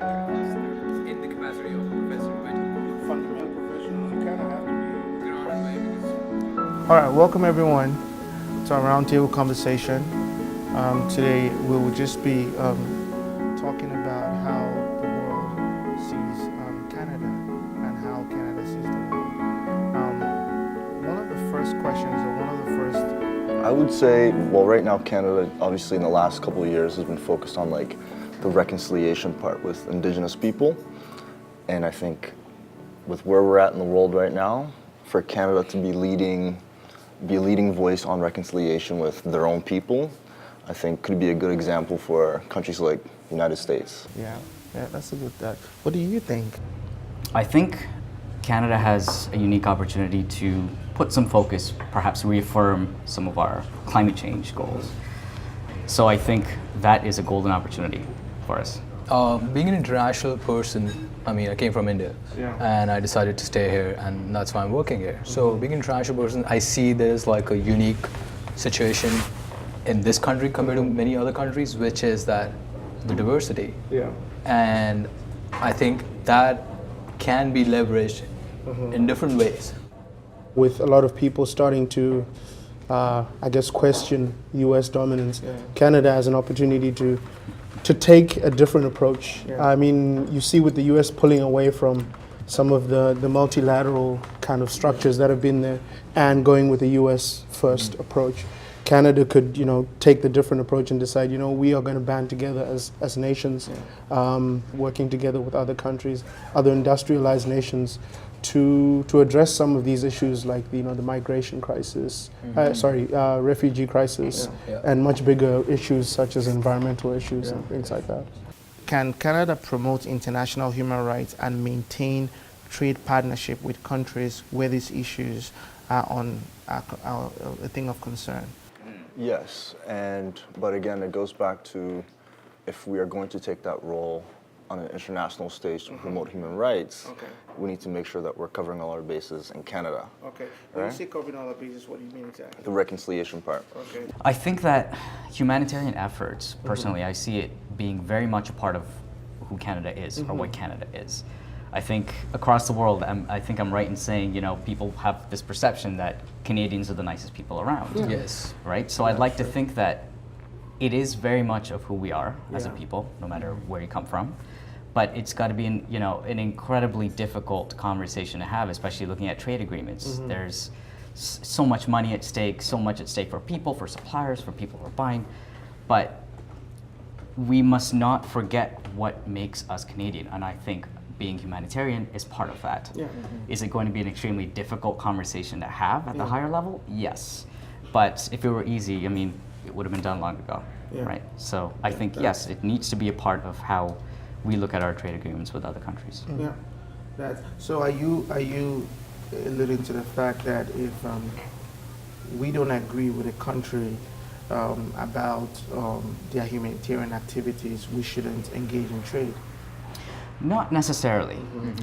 in the capacity of a professor, but fundamental professionals, you kind of have to be, you know, right? All right, welcome everyone to our roundtable conversation. Today we will just be talking about how the world sees Canada and how Canada sees the world. One of the first questions, or one of the first... I would say, well, right now Canada, obviously in the last couple of years, has been focused on like the reconciliation part with Indigenous people. And I think with where we're at in the world right now, for Canada to be a leading voice on reconciliation with their own people, I think could be a good example for countries like the United States. Yeah, that's a good thought. What do you think? I think Canada has a unique opportunity to put some focus, perhaps reaffirm some of our climate change goals. So I think that is a golden opportunity for us. Being an international person, I mean, I came from India, and I decided to stay here, and that's why I'm working here. So being an international person, I see there's like a unique situation in this country compared to many other countries, which is that the diversity. Yeah. And I think that can be leveraged in different ways. With a lot of people starting to, I guess, question U.S. dominance, Canada has an opportunity to take a different approach. I mean, you see with the U.S. pulling away from some of the multilateral kind of structures that have been there and going with a U.S. first approach. Canada could, take the different approach and decide, we are going to band together as nations, working together with other countries, other industrialized nations, to address some of these issues like the migration crisis, refugee crisis, and much bigger issues such as environmental issues and things like that. Can Canada promote international human rights and maintain trade partnership with countries where these issues are a thing of concern? Yes, but again, it goes back to if we are going to take that role on an international stage to promote human rights, we need to make sure that we're covering all our bases in Canada. Okay. When you say covering all our bases, what do you mean exactly? The reconciliation part. Okay. I think that humanitarian efforts, personally, I see it being very much a part of who Canada is or what Canada is. I think across the world, I think I'm right in saying, people have this perception that Canadians are the nicest people around. Yeah. Yes. Right? So I'd like to think that it is very much of who we are as a people, no matter where you come from. But it's got to be an incredibly difficult conversation to have, especially looking at trade agreements. There's so much money at stake, so much at stake for people, for suppliers, for people who are buying. But we must not forget what makes us Canadian. And I think being humanitarian is part of that. Yeah. Is it going to be an extremely difficult conversation to have at the higher level? Yes. But if it were easy, it would have been done long ago, right? So I think, yes, it needs to be a part of how we look at our trade agreements with other countries. Yeah. So are you alluding to the fact that if we don't agree with a country about their humanitarian activities, we shouldn't engage in trade? Not necessarily.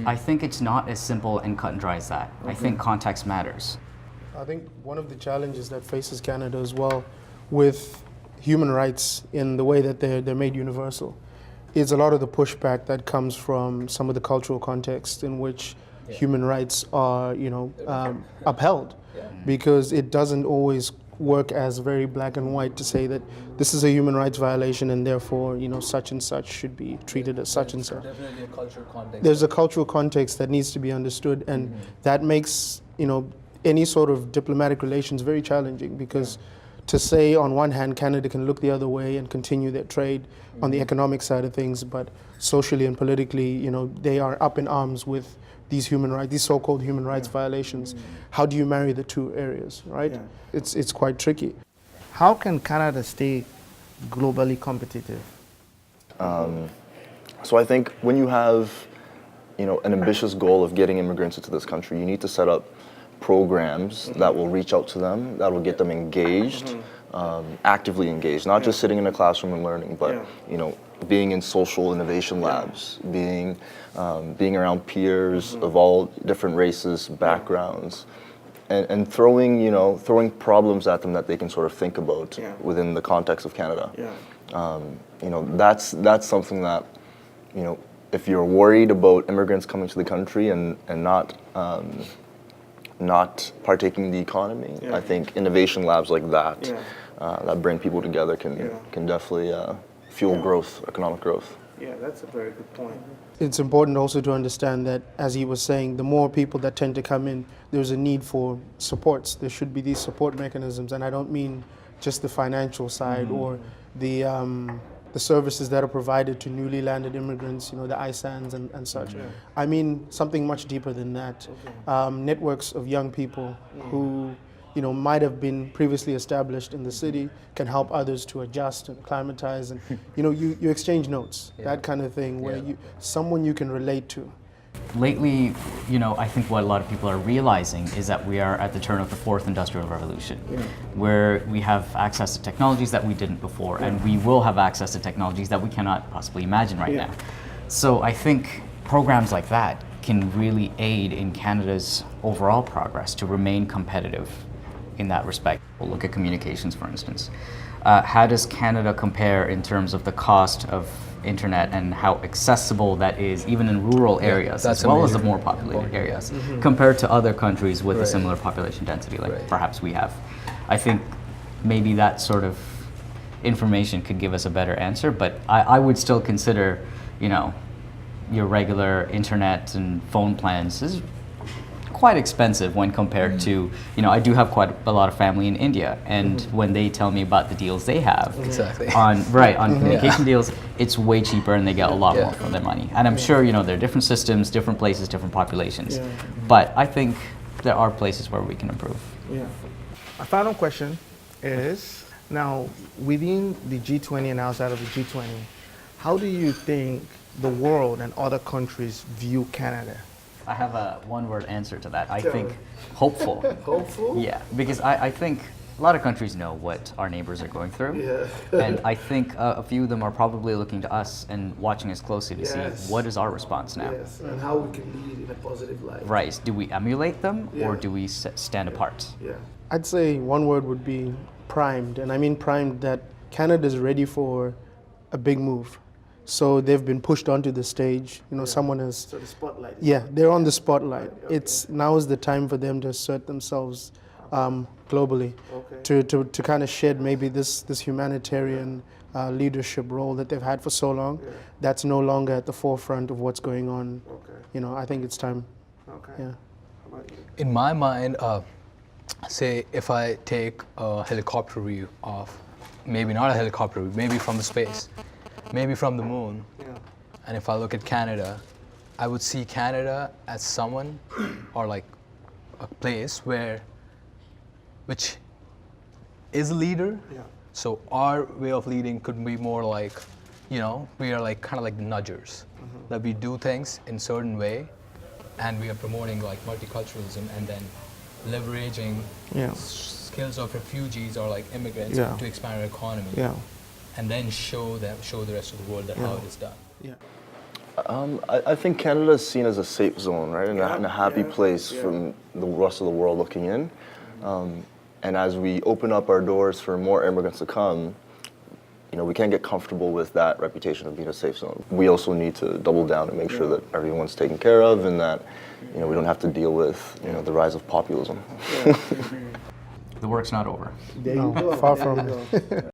I think it's not as simple and cut and dry as that. I think context matters. I think one of the challenges that faces Canada as well with human rights in the way that they're made universal is a lot of the pushback that comes from some of the cultural context in which human rights are, upheld, because it doesn't always work as very black and white to say that this is a human rights violation and therefore, such and such should be treated as such and such. Definitely a cultural context. There's a cultural context that needs to be understood, and that makes, any sort of diplomatic relations very challenging, because to say on one hand Canada can look the other way and continue their trade on the economic side of things, but socially and politically, they are up in arms with these so-called human rights violations. How do you marry the two areas, right? Yeah. It's quite tricky. How can Canada stay globally competitive? So I think when you have, an ambitious goal of getting immigrants into this country, you need to set up programs that will reach out to them, that will get them engaged, actively engaged, not just sitting in a classroom and learning, but being in social innovation labs, being around peers of all different races, backgrounds, and throwing problems at them that they can sort of think about within the context of Canada. That's something that if you're worried about immigrants coming to the country and not partaking in the economy, I think innovation labs like that that bring people together can definitely fuel growth, economic growth. Yeah, that's a very good point. It's important also to understand that, as he was saying, the more people that tend to come in, there's a need for supports. There should be these support mechanisms, and I don't mean just the financial side or the services that are provided to newly landed immigrants, you know, the ISANs and such. I mean something much deeper than that. Networks of young people who, you know, might have been previously established in the city can help others to adjust and acclimatize, and you know, you exchange notes, that kind of thing, where someone you can relate to. Lately, you know, I think what a lot of people are realizing is that we are at the turn of the fourth industrial revolution, where we have access to technologies that we didn't before, and we will have access to technologies that we cannot possibly imagine right now. So I think programs like that can really aid in Canada's overall progress to remain competitive in that respect. We'll look at communications, for instance. How does Canada compare in terms of the cost of internet and how accessible that is, even in rural areas, as well as the more populated areas, compared to other countries with a similar population density, like perhaps we have? I think maybe that sort of information could give us a better answer, but I would still consider, you know, your regular internet and phone plans is quite expensive when compared to, you know, I do have quite a lot of family in India, and when they tell me about the deals they have on communication deals, it's way cheaper and they get a lot more for their money. And I'm sure, you know, there are different systems, different places, different populations, but I think there are places where we can improve. My final question is, now within the G20 and outside of the G20, how do you think the world and other countries view Canada? I have a one-word answer to that. I think hopeful. Hopeful? Yeah, because I think a lot of countries know what our neighbors are going through. And I think a few of them are probably looking to us and watching us closely to see what is our response now. And how we can lead in a positive light. Right. Do we emulate them or do we stand apart? I'd say one word would be primed, and I mean primed that Canada's ready for a big move. So they've been pushed onto the stage. You know, someone has. So the spotlight. Yeah, they're on the spotlight. It's now is the time for them to assert themselves globally, to kind of shed maybe this humanitarian leadership role that they've had for so long. That's no longer at the forefront of what's going on. You know, I think it's time. In my mind, say if I take a helicopter view of, maybe not a helicopter view, maybe from the space, maybe from the moon, and if I look at Canada, I would see Canada as someone or like a place which is a leader. So our way of leading could be more like, you know, we are like kind of like nudgers, that we do things in certain way, and we are promoting like multiculturalism and then leveraging skills of refugees or like immigrants to expand our economy. And then show the rest of the world that how it is done. I think Canada is seen as a safe zone, right, and a happy place from the rest of the world looking in. And as we open up our doors for more immigrants to come, you know, we can't get comfortable with that reputation of being a safe zone. We also need to double down and make sure that everyone's taken care of, and that, you know, we don't have to deal with, you know, the rise of populism. The work's not over. No, far from it.